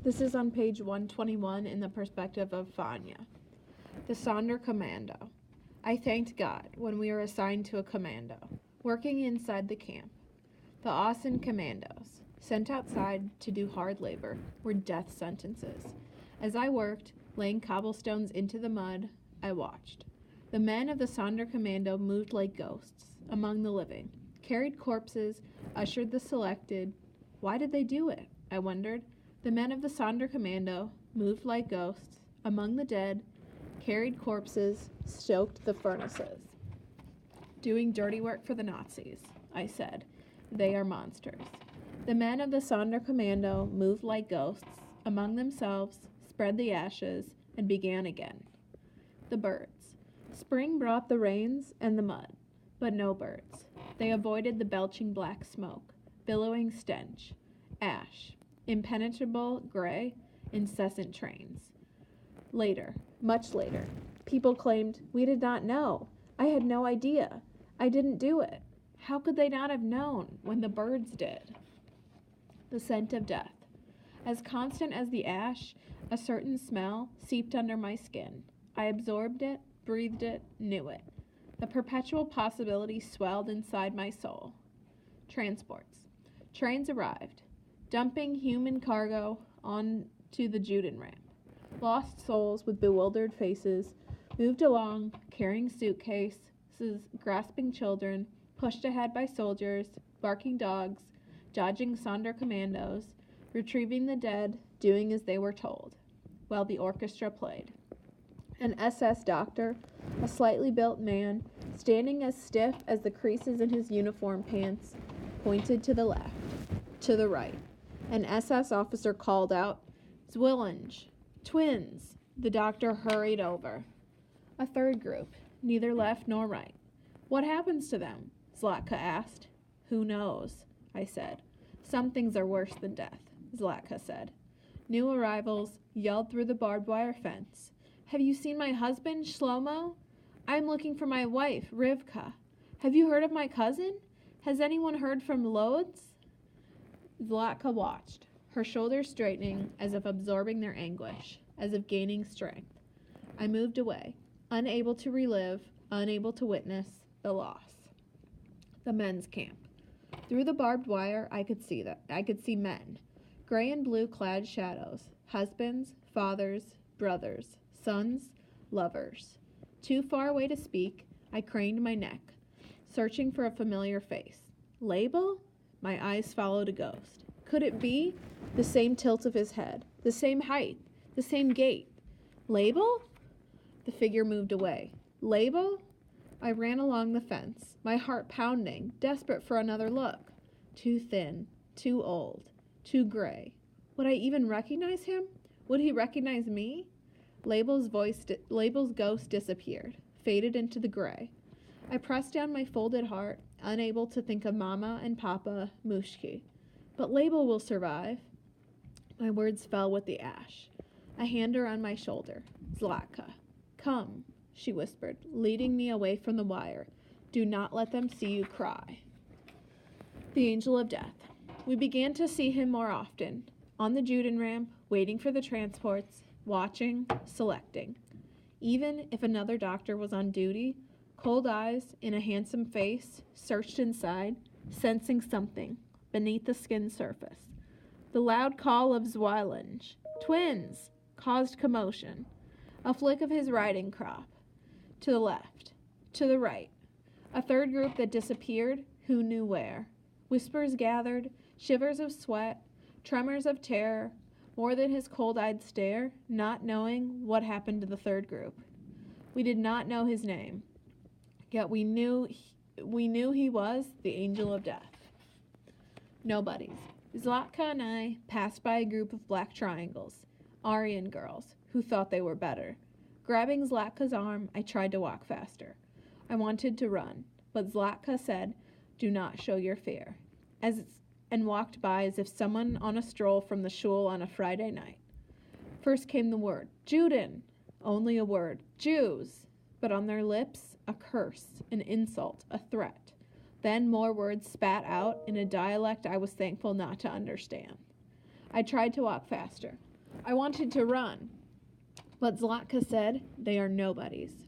This is on page 121 in the perspective of Fania. The Sonderkommando. I thanked God when we were assigned to a commando, working inside the camp. The Außen Commandos, sent outside to do hard labor, were death sentences. As I worked, laying cobblestones into the mud, I watched. The men of the Sonderkommando moved like ghosts among the living, carried corpses, ushered the selected. Why did they do it? I wondered. The men of the Sonderkommando moved like ghosts among the dead, carried corpses, stoked the furnaces. Doing dirty work for the Nazis, I said. They are monsters. The men of the Sonderkommando moved like ghosts among themselves, spread the ashes, and began again. The birds. Spring brought the rains and the mud, but no birds. They avoided the belching black smoke, billowing stench, ash, impenetrable gray, incessant trains. Later, much later, people claimed, we did not know. I had no idea. I didn't do it. How could they not have known when the birds did? The scent of death. As constant as the ash, a certain smell seeped under my skin. I absorbed it, breathed it, knew it. The perpetual possibility swelled inside my soul. Transports. Trains arrived, dumping human cargo onto the Juden ramp. Lost souls with bewildered faces moved along, carrying suitcases, grasping children, pushed ahead by soldiers, barking dogs, dodging Sonderkommandos, retrieving the dead, doing as they were told, while the orchestra played. An SS doctor, a slightly built man, standing as stiff as the creases in his uniform pants, pointed to the left, to the right. An SS officer called out, Zwillinge, twins. The doctor hurried over. A third group, neither left nor right. What happens to them? Zlatka asked. Who knows? I said. Some things are worse than death, Zlatka said. New arrivals yelled through the barbed wire fence. Have you seen my husband, Shlomo? I'm looking for my wife, Rivka. Have you heard of my cousin? Has anyone heard from Lodz? Zlatka watched, her shoulders straightening as if absorbing their anguish, as if gaining strength. I moved away, unable to relive, unable to witness the loss. The men's camp. Through the barbed wire, I could see men, gray and blue clad shadows, husbands, fathers, brothers, sons, lovers. Too far away to speak, I craned my neck, searching for a familiar face. Label? My eyes followed a ghost. Could it be? The same tilt of his head, the same height, the same gait. Label? The figure moved away. Label? I ran along the fence, my heart pounding, desperate for another look. Too thin, too old, too gray. Would I even recognize him? Would he recognize me? Label's ghost disappeared, faded into the gray. I pressed down my folded heart, unable to think of Mama and Papa, Mushki. But Label will survive. My words fell with the ash. A hand around my shoulder. Zlatka. Come, she whispered, leading me away from the wire. Do not let them see you cry. The angel of death. We began to see him more often, on the Juden ramp, waiting for the transports, watching, selecting. Even if another doctor was on duty, cold eyes in a handsome face searched inside, sensing something beneath the skin surface. The loud call of Zwillinge, twins, caused commotion. A flick of his riding crop. To the left, to the right. A third group that disappeared, who knew where. Whispers gathered, shivers of sweat, tremors of terror, more than his cold-eyed stare, not knowing what happened to the third group. We did not know his name, yet we knew he was the angel of death. Nobodies. Zlatka and I passed by a group of black triangles, Aryan girls, who thought they were better. Grabbing Zlatka's arm, I tried to walk faster. I wanted to run, but Zlatka said, do not show your fear, and walked by as if someone on a stroll from the shul on a Friday night. First came the word, Juden, only a word, Jews, but on their lips, a curse, an insult, a threat. Then more words spat out in a dialect I was thankful not to understand. I tried to walk faster. I wanted to run, but Zlatka said, "They are nobodies,"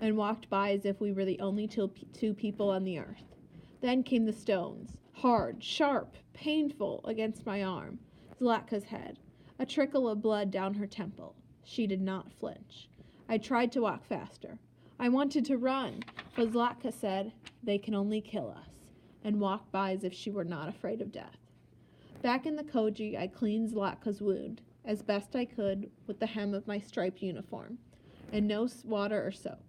and walked by as if we were the only two people on the earth. Then came the stones, hard, sharp, painful, against my arm, Zlatka's head, a trickle of blood down her temple. She did not flinch. I tried to walk faster. I wanted to run, but Zlatka said, "They can only kill us," and walked by as if she were not afraid of death. Back in the koji, I cleaned Zlatka's wound, as best I could, with the hem of my striped uniform, and no water or soap.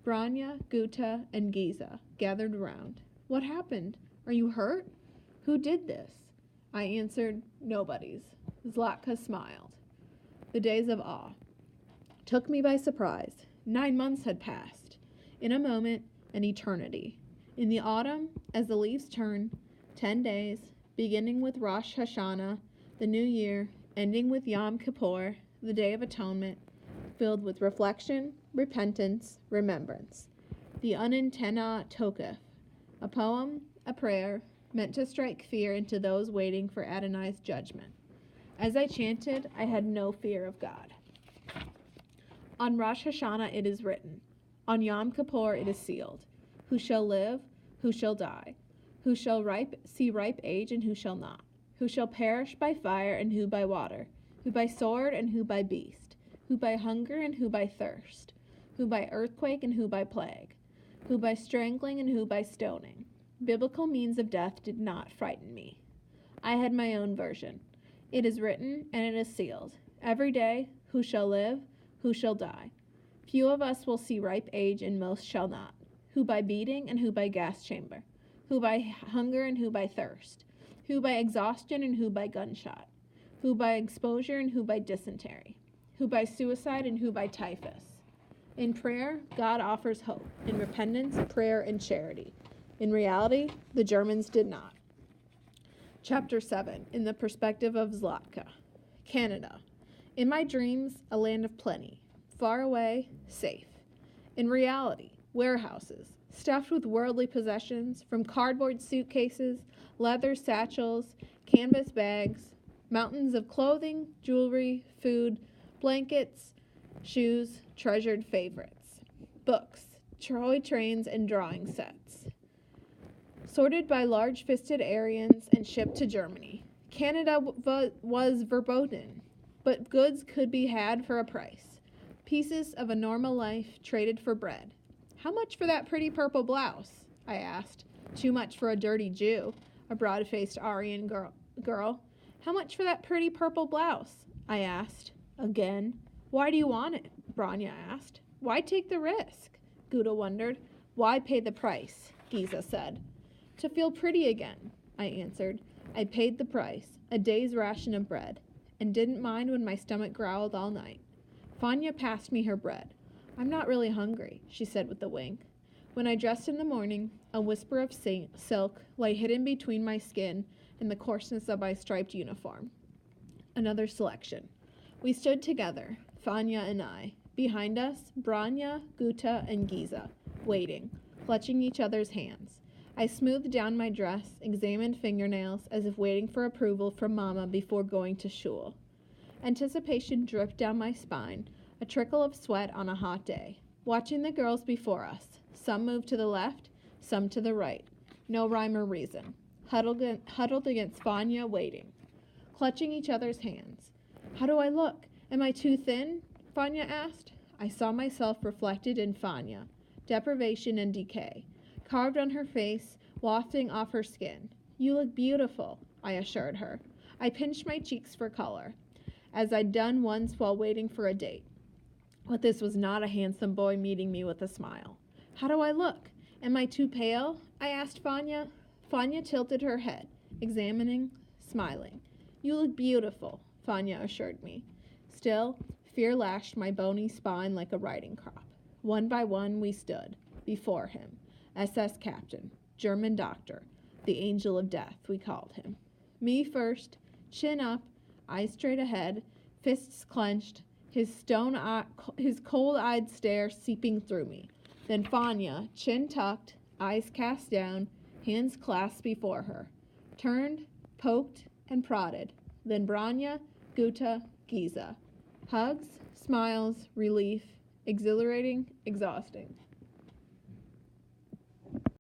Branya, Guta, and Giza gathered around. "What happened? Are you hurt? Who did this?" I answered, "Nobody's." Zlatka smiled. The days of awe took me by surprise. 9 months had passed. In a moment, an eternity. In the autumn, as the leaves turn, 10 days, beginning with Rosh Hashanah, the new year, ending with Yom Kippur, the Day of Atonement, filled with reflection, repentance, remembrance. The Unintena Tokef, a poem, a prayer, meant to strike fear into those waiting for Adonai's judgment. As I chanted, I had no fear of God. On Rosh Hashanah it is written. On Yom Kippur it is sealed. Who shall live? Who shall die? Who shall see ripe age and who shall not? Who shall perish by fire and who by water? Who by sword and who by beast? Who by hunger and who by thirst? Who by earthquake and who by plague? Who by strangling and who by stoning? Biblical means of death did not frighten me. I had my own version. It is written and it is sealed. Every day, who shall live? Who shall die? Few of us will see ripe age and most shall not. Who by beating and who by gas chamber? Who by hunger and who by thirst? Who by exhaustion and who by gunshot? Who by exposure and who by dysentery? Who by suicide and who by typhus? In prayer, God offers hope. In repentance, prayer, and charity. In reality, the Germans did not. Chapter 7, in the perspective of Zlatka. Canada. In my dreams, a land of plenty. Far away, safe. In reality, warehouses, stuffed with worldly possessions, from cardboard suitcases, leather satchels, canvas bags, mountains of clothing, jewelry, food, blankets, shoes, treasured favorites, books, toy trains, and drawing sets. Sorted by large-fisted Aryans and shipped to Germany. Canada was verboten, but goods could be had for a price. Pieces of a normal life traded for bread. "How much for that pretty purple blouse?" I asked. "Too much for a dirty Jew," a broad-faced Aryan girl. "How much for that pretty purple blouse?" I asked. Again. "Why do you want it?" Branya asked. "Why take the risk?" Guta wondered. "Why pay the price?" Giza said. "To feel pretty again," I answered. I paid the price, a day's ration of bread, and didn't mind when my stomach growled all night. Fanya passed me her bread. "I'm not really hungry," she said with a wink. When I dressed in the morning, a whisper of silk lay hidden between my skin and the coarseness of my striped uniform. Another selection. We stood together, Fanya and I. Behind us, Branya, Guta, and Giza, waiting, clutching each other's hands. I smoothed down my dress, examined fingernails, as if waiting for approval from Mama before going to shul. Anticipation dripped down my spine, a trickle of sweat on a hot day. Watching the girls before us, some moved to the left, some to the right. No rhyme or reason. Huddled against Fanya, waiting. Clutching each other's hands. "How do I look? Am I too thin?" Fanya asked. I saw myself reflected in Fanya. Deprivation and decay. Carved on her face, wafting off her skin. "You look beautiful," I assured her. I pinched my cheeks for color, as I'd done once while waiting for a date. But this was not a handsome boy meeting me with a smile. "How do I look? Am I too pale?" I asked Fanya. Fanya tilted her head, examining, smiling. "You look beautiful," Fanya assured me. Still, fear lashed my bony spine like a riding crop. One by one we stood, before him. SS captain, German doctor, the angel of death, we called him. Me first, chin up, eyes straight ahead, fists clenched, his cold-eyed stare seeping through me. Then Fanya, chin tucked, eyes cast down, hands clasped before her. Turned, poked, and prodded. Then Branya, Guta, Giza. Hugs, smiles, relief, exhilarating, exhausting.